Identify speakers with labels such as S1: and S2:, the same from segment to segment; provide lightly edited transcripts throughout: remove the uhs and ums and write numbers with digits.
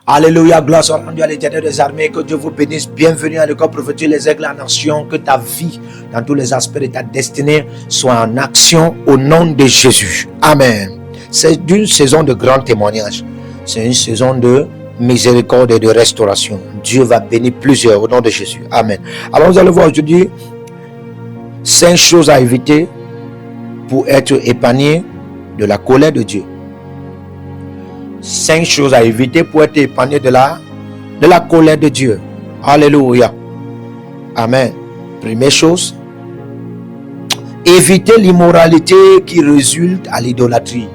S1: Alléluia, gloire soit rendue à l'Éternel des armées, que Dieu vous bénisse. Bienvenue à l'école prophétique Les Aigles en Action, que ta vie, dans tous les aspects de ta destinée, soit en action au nom de Jésus. Amen. C'est une saison de grands témoignages. C'est une saison de miséricorde et de restauration. Dieu va bénir plusieurs au nom de Jésus. Amen. Alors nous allons voir aujourd'hui 5 choses à éviter pour être épargné de la colère de Dieu. 5 choses à éviter pour être épargné de la colère de Dieu. Alléluia. Amen. Première chose, éviter l'immoralité qui résulte à l'idolâtrie.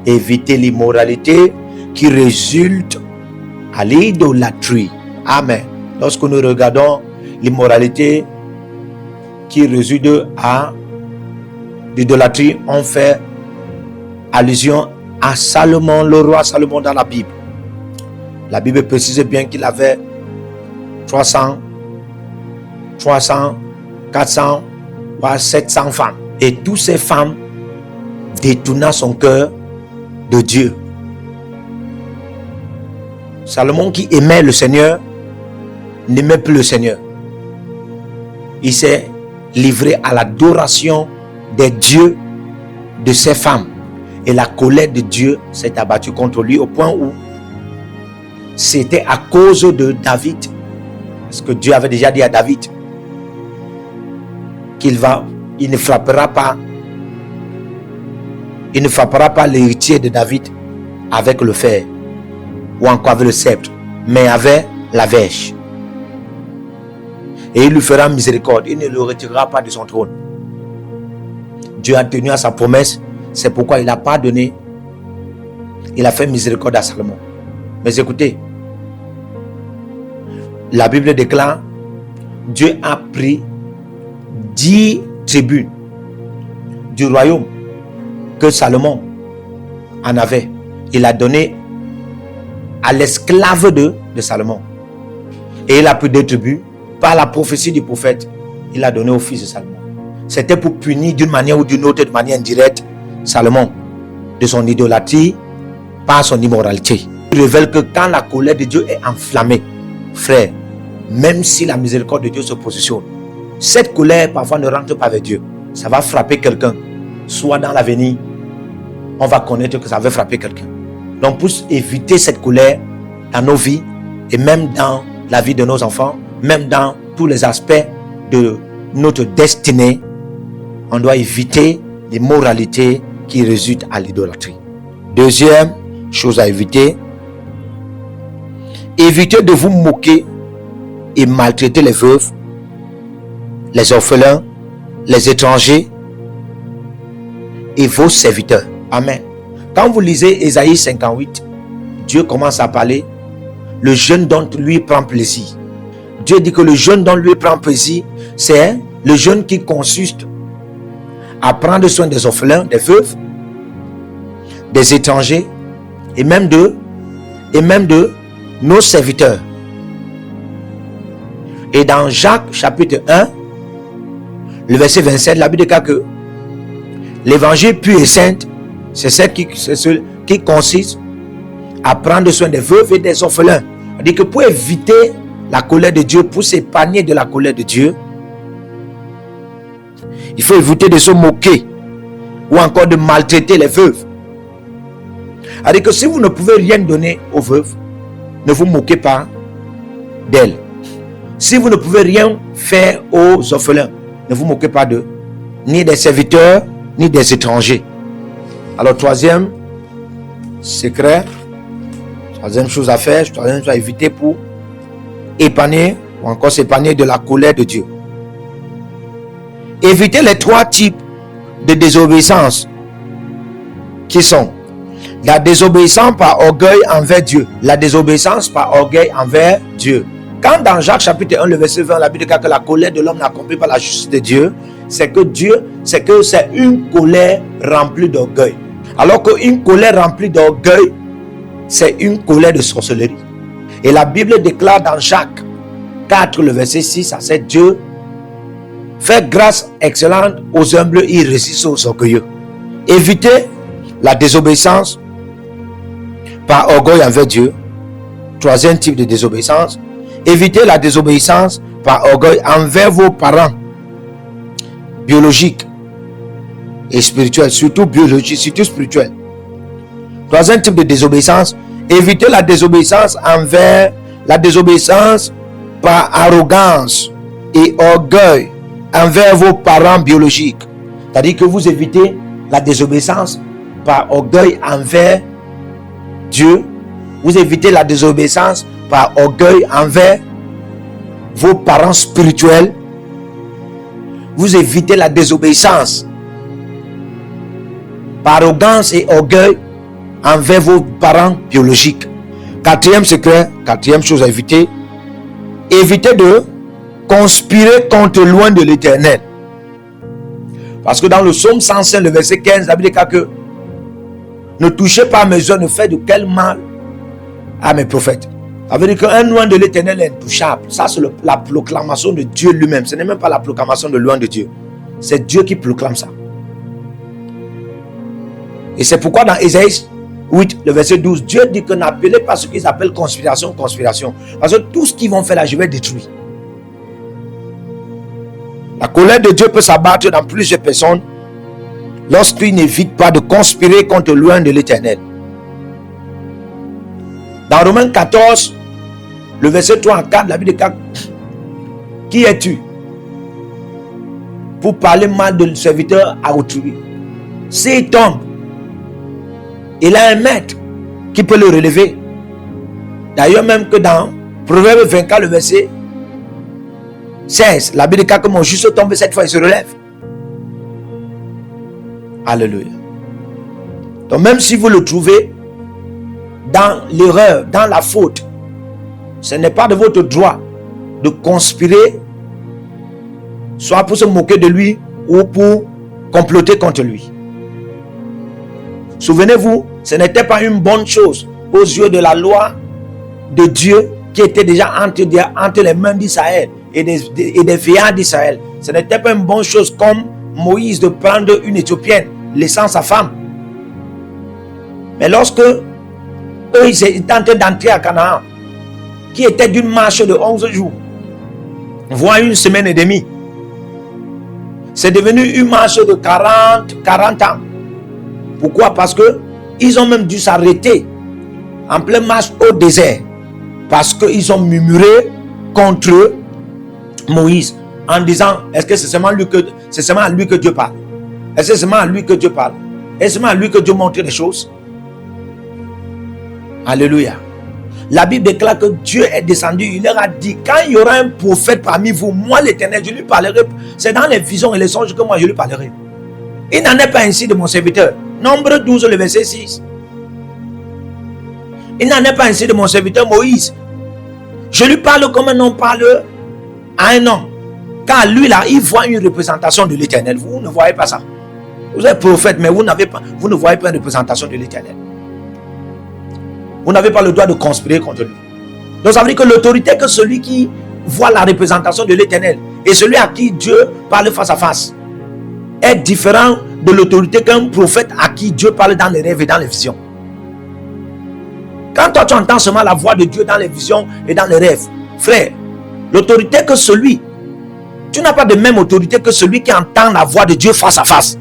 S1: Éviter l'immoralité qui résulte à l'idolâtrie. Amen. Lorsque nous regardons l'immoralité qui résulte à l'idolâtrie, on fait allusion à Salomon, le roi Salomon dans la Bible. La Bible précise bien qu'il avait 300, 400, voire 700 femmes. Et toutes ces femmes détournaient son cœur de Dieu. Salomon, qui aimait le Seigneur, n'aimait plus le Seigneur. Il s'est livré à l'adoration des dieux de ces femmes. Et la colère de Dieu s'est abattue contre lui au point où c'était à cause de David. Parce que Dieu avait déjà dit à David qu'il ne frappera pas l'héritier de David avec le fer ou encore avec le sceptre, mais avec la verge. Et il lui fera miséricorde. Il ne le retirera pas de son trône. Dieu a tenu à sa promesse. C'est pourquoi il n'a pas donné. Il a fait miséricorde à Salomon. Mais écoutez, la Bible déclare, Dieu a pris 10 tribus du royaume que Salomon en avait. Il a donné à l'esclave de Salomon. Et il a pris 2 tribus par la prophétie du prophète. Il a donné au fils de Salomon. C'était pour punir d'une manière ou d'une autre, de manière indirecte, Salomon de son idolâtrie par son immoralité. Il révèle que quand la colère de Dieu est enflammée, frère, même si la miséricorde de Dieu se positionne, cette colère parfois ne rentre pas vers Dieu. Ça va frapper quelqu'un. Soit dans l'avenir, on va connaître que ça va frapper quelqu'un. Donc pour éviter cette colère dans nos vies et même dans la vie de nos enfants, même dans tous les aspects de notre destinée, on doit éviter l'immoralité qui résulte à l'idolâtrie. Deuxième chose à éviter, évitez de vous moquer et maltraiter les veuves, les orphelins, les étrangers et vos serviteurs. Amen. Quand vous lisez Ésaïe 58, Dieu commence à parler, le jeune dont lui prend plaisir. Dieu dit que le jeune dont lui prend plaisir, c'est le jeune qui consiste à prendre soin des orphelins, des veuves, des étrangers et même de nos serviteurs. Et dans Jacques chapitre 1, le verset 27, la Bible déclare que l'évangile pur et saint, c'est ce qui consiste à prendre soin des veuves et des orphelins. C'est-à-dire que pour éviter la colère de Dieu, pour s'épargner de la colère de Dieu, il faut éviter de se moquer ou encore de maltraiter les veuves. C'est-à-dire que si vous ne pouvez rien donner aux veuves, ne vous moquez pas d'elles. Si vous ne pouvez rien faire aux orphelins, ne vous moquez pas d'eux, ni des serviteurs, ni des étrangers. Alors, troisième secret, troisième chose à faire, troisième chose à éviter pour épargner ou encore s'épargner de la colère de Dieu. Évitez les 3 types de désobéissance qui sont la désobéissance par orgueil envers Dieu, la désobéissance par orgueil envers Dieu. Quand dans Jacques chapitre 1, le verset 20, la Bible dit que la colère de l'homme n'est accomplie par la justice de Dieu, c'est que c'est une colère remplie d'orgueil. Alors qu'une colère remplie d'orgueil, c'est une colère de sorcellerie. Et la Bible déclare dans Jacques 4, le verset 6 à 7, Dieu fait grâce excellente aux humbles, il résiste aux orgueilleux. Évitez la désobéissance par orgueil envers Dieu. Troisième type de désobéissance. Évitez la désobéissance par orgueil envers vos parents biologiques et spirituels, surtout biologiques, surtout spirituels. Troisième type de désobéissance. Évitez la désobéissance par arrogance et orgueil envers vos parents biologiques. C'est-à-dire que vous évitez la désobéissance par orgueil envers Dieu. Vous évitez la désobéissance par orgueil envers vos parents spirituels. Vous évitez la désobéissance par arrogance et orgueil envers vos parents biologiques. Quatrième secret, quatrième chose à éviter, évitez de conspirer contre loin de l'Éternel. Parce que dans le psaume 105, le verset 15, la Bible dit que ne touchez pas mes œuvres, ne faites de quel mal à mes prophètes. Ça veut dire qu'un loin de l'Éternel est intouchable. Ça, c'est la proclamation de Dieu lui-même. Ce n'est même pas la proclamation de loin de Dieu. C'est Dieu qui proclame ça. Et c'est pourquoi dans Ésaïe 8, le verset 12, Dieu dit que n'appelez pas ce qu'ils appellent conspiration, conspiration. Parce que tout ce qu'ils vont faire là, je vais détruire. La colère de Dieu peut s'abattre dans plusieurs personnes lorsqu'ils n'évitent pas de conspirer contre loin de l'Éternel. Dans Romains 14, le verset 3 à 4, la Bible dit: qui es-tu pour parler mal de serviteur à autrui? S'il tombe, il a un maître qui peut le relever. D'ailleurs, même que dans Proverbe 24, le verset 16, la Bible dit que mon juste tombe, cette fois il se relève. Alléluia. Donc même si vous le trouvez dans l'erreur, dans la faute, ce n'est pas de votre droit de conspirer, soit pour se moquer de lui ou pour comploter contre lui. Souvenez-vous, ce n'était pas une bonne chose aux yeux de la loi de Dieu qui était déjà entre les mains d'Israël et des vieillards d'Israël. Ce n'était pas une bonne chose comme Moïse de prendre une Éthiopienne, laissant sa femme. Mais lorsque eux, ils étaient en train d'entrer à Canaan, qui était d'une marche de 11 jours, voire une semaine et demie, c'est devenu une marche de 40 ans. Pourquoi? Parce que ils ont même dû s'arrêter en pleine marche au désert, parce qu'ils ont murmuré contre Moïse en disant: est-ce que c'est seulement à lui que Dieu parle? Est-ce que c'est seulement à lui que Dieu parle? Est-ce seulement à lui que Dieu montre les choses? Alléluia. La Bible déclare que Dieu est descendu. Il leur a dit: quand il y aura un prophète parmi vous, moi l'Éternel, je lui parlerai. C'est dans les visions et les songes que moi je lui parlerai. Il n'en est pas ainsi de mon serviteur. Nombre 12, le verset 6. Il n'en est pas ainsi de mon serviteur Moïse. Je lui parle comme un homme parle à un homme. Car lui là, il voit une représentation de l'Éternel. Vous ne voyez pas ça. Vous êtes prophète, mais vous ne voyez pas une représentation de l'Éternel. Vous n'avez pas le droit de conspirer contre lui. Donc ça veut dire que l'autorité que celui qui voit la représentation de l'Éternel et celui à qui Dieu parle face à face est différent de l'autorité qu'un prophète à qui Dieu parle dans les rêves et dans les visions. Quand toi tu entends seulement la voix de Dieu dans les visions et dans les rêves, frère, l'autorité que celui, tu n'as pas de même autorité que celui qui entend la voix de Dieu face à face.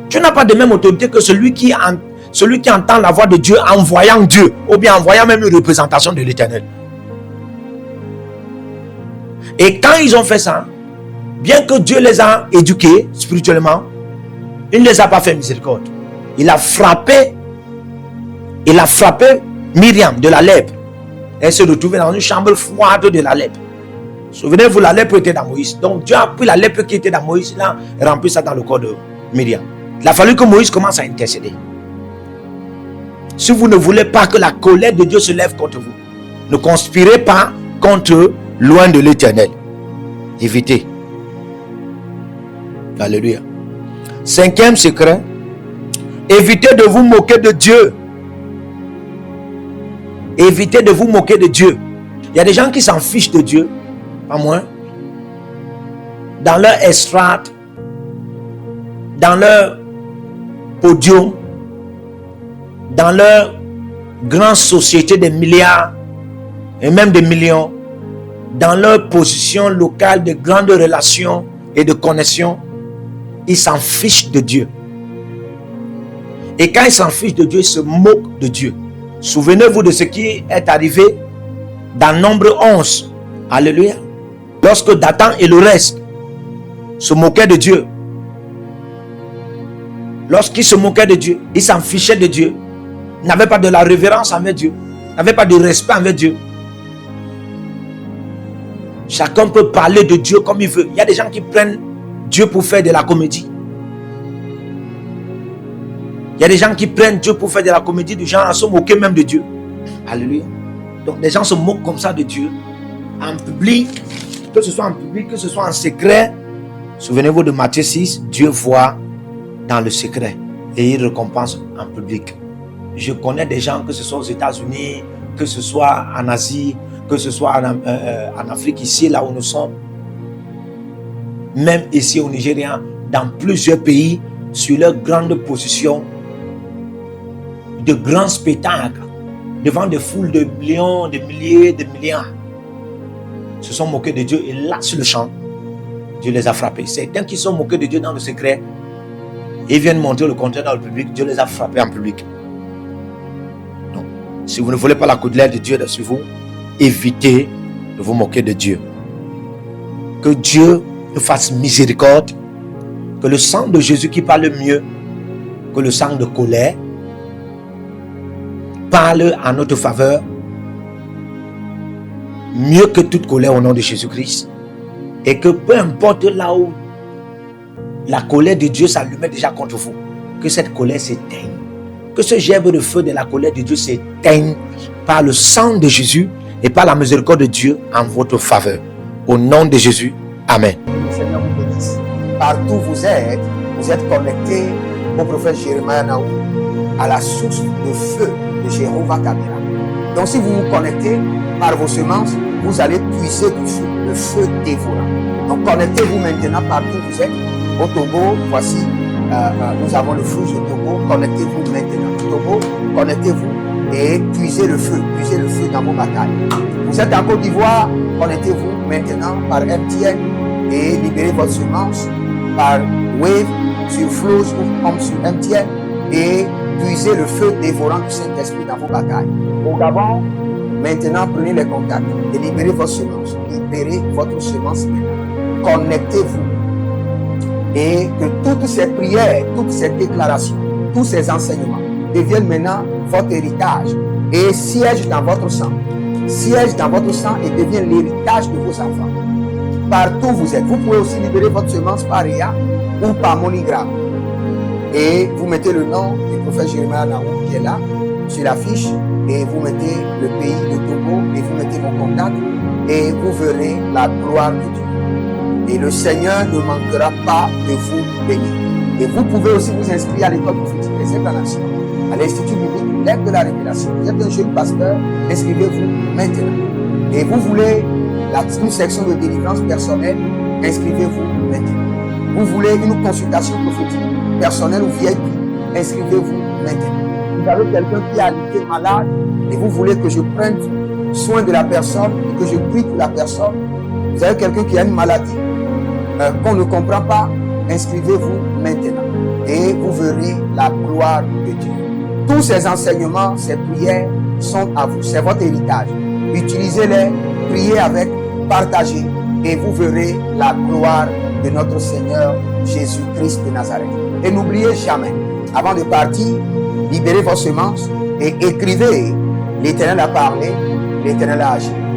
S1: Tu n'as pas de même autorité que celui qui entend la voix de Dieu en voyant Dieu, ou bien en voyant même une représentation de l'Éternel. Et quand ils ont fait ça, bien que Dieu les a éduqués spirituellement, il ne les a pas fait miséricorde. Il a frappé Myriam de la lèpre. Elle se retrouvait dans une chambre froide de la lèpre. Souvenez-vous, la lèpre était dans Moïse. Donc Dieu a pris la lèpre qui était dans Moïse, il a rempli ça dans le corps de Myriam. Il a fallu que Moïse commence à intercéder. Si vous ne voulez pas que la colère de Dieu se lève contre vous, ne conspirez pas contre loin de l'Éternel. Évitez. Alléluia. Cinquième secret, évitez de vous moquer de Dieu. Évitez de vous moquer de Dieu. Il y a des gens qui s'en fichent de Dieu, pas moins, dans leur estrade, dans leur podium, dans leur grande société des milliards et même des millions, dans leur position locale de grandes relations et de connexion, ils s'en fichent de Dieu. Et quand ils s'en fichent de Dieu, ils se moquent de Dieu. Souvenez-vous de ce qui est arrivé dans Nombre 11. Alléluia. Lorsque Dathan et le reste se moquaient de Dieu. Lorsqu'ils se moquaient de Dieu, ils s'en fichaient de Dieu. Ils n'avaient pas de la révérence envers Dieu. Ils n'avaient pas de respect envers Dieu. Chacun peut parler de Dieu comme il veut. Il y a des gens qui prennent Dieu pour faire de la comédie. Il y a des gens qui prennent Dieu pour faire de la comédie, du genre à se moquer même de Dieu. Alléluia. Donc les gens se moquent comme ça de Dieu. En public, que ce soit en public, que ce soit en secret. Souvenez-vous de Matthieu 6, Dieu voit dans le secret et il récompense en public. Je connais des gens, que ce soit aux États-Unis, que ce soit en Asie, que ce soit en Afrique, ici, là où nous sommes, même ici au Nigeria, dans plusieurs pays, sur leur grande position, de grands spectacles, devant des foules de millions, de milliers, de milliards, se sont moqués de Dieu et là, sur le champ, Dieu les a frappés. Certains qui sont moqués de Dieu dans le secret, ils viennent montrer le contraire dans le public, Dieu les a frappés en public. Donc, si vous ne voulez pas la colère de Dieu sur vous, évitez de vous moquer de Dieu. Que Dieu nous fasse miséricorde, que le sang de Jésus qui parle mieux que le sang de colère parle en notre faveur, mieux que toute colère au nom de Jésus-Christ, et que peu importe là où la colère de Dieu s'allumait déjà contre vous, que cette colère s'éteigne, que ce gerbe de feu de la colère de Dieu s'éteigne par le sang de Jésus et par la miséricorde de Dieu en votre faveur. Au nom de Jésus, Amen.
S2: Seigneur vous bénisse. Partout vous êtes connectés au prophète Jérémie Naou, à la source de feu de Jéhovah Kabira. Donc si vous vous connectez par vos semences, vous allez puiser du feu, le feu dévorant. Donc connectez-vous maintenant partout où vous êtes. Au Togo, voici, nous avons le flux au Togo. Connectez-vous maintenant. Togo, connectez-vous et puisez le feu dans vos batailles. Vous êtes en Côte d'Ivoire, connectez-vous maintenant par MTN et libérez votre semence par Wave sur Flows ou Home sur MTN et puisez le feu dévorant du Saint-Esprit dans vos batailles. Au Gabon, maintenant prenez les contacts et libérez votre semence. Libérez votre semence maintenant. Connectez-vous. Et que toutes ces prières, toutes ces déclarations, tous ces enseignements deviennent maintenant votre héritage et siègent dans votre sang. Siègent dans votre sang et deviennent l'héritage de vos enfants. Partout où vous êtes, vous pouvez aussi libérer votre semence par RIA ou par MoneyGram. Et vous mettez le nom du prophète Jérémie Naou qui est là, sur la fiche, et vous mettez le pays de Togo et vous mettez mon contact et vous verrez la gloire de Dieu. Et le Seigneur ne manquera pas de vous bénir. Et vous pouvez aussi vous inscrire à l'école prophétique des Incarnations, à l'Institut biblique L'Aigle de la Révélation. Vous êtes un jeune pasteur, inscrivez-vous maintenant. Et vous voulez une section de délivrance personnelle, inscrivez-vous maintenant. Vous voulez une consultation prophétique personnelle ou VIP, inscrivez-vous maintenant. Vous avez quelqu'un qui a été malade et vous voulez que je prenne soin de la personne et que je prie pour la personne. Vous avez quelqu'un qui a une maladie qu'on ne comprend pas, inscrivez-vous maintenant et vous verrez la gloire de Dieu. Tous ces enseignements, ces prières sont à vous, c'est votre héritage. Utilisez-les, priez avec, partagez et vous verrez la gloire de notre Seigneur Jésus-Christ de Nazareth. Et n'oubliez jamais, avant de partir, libérez vos semences et écrivez: l'Éternel a parlé, l'Éternel a agi.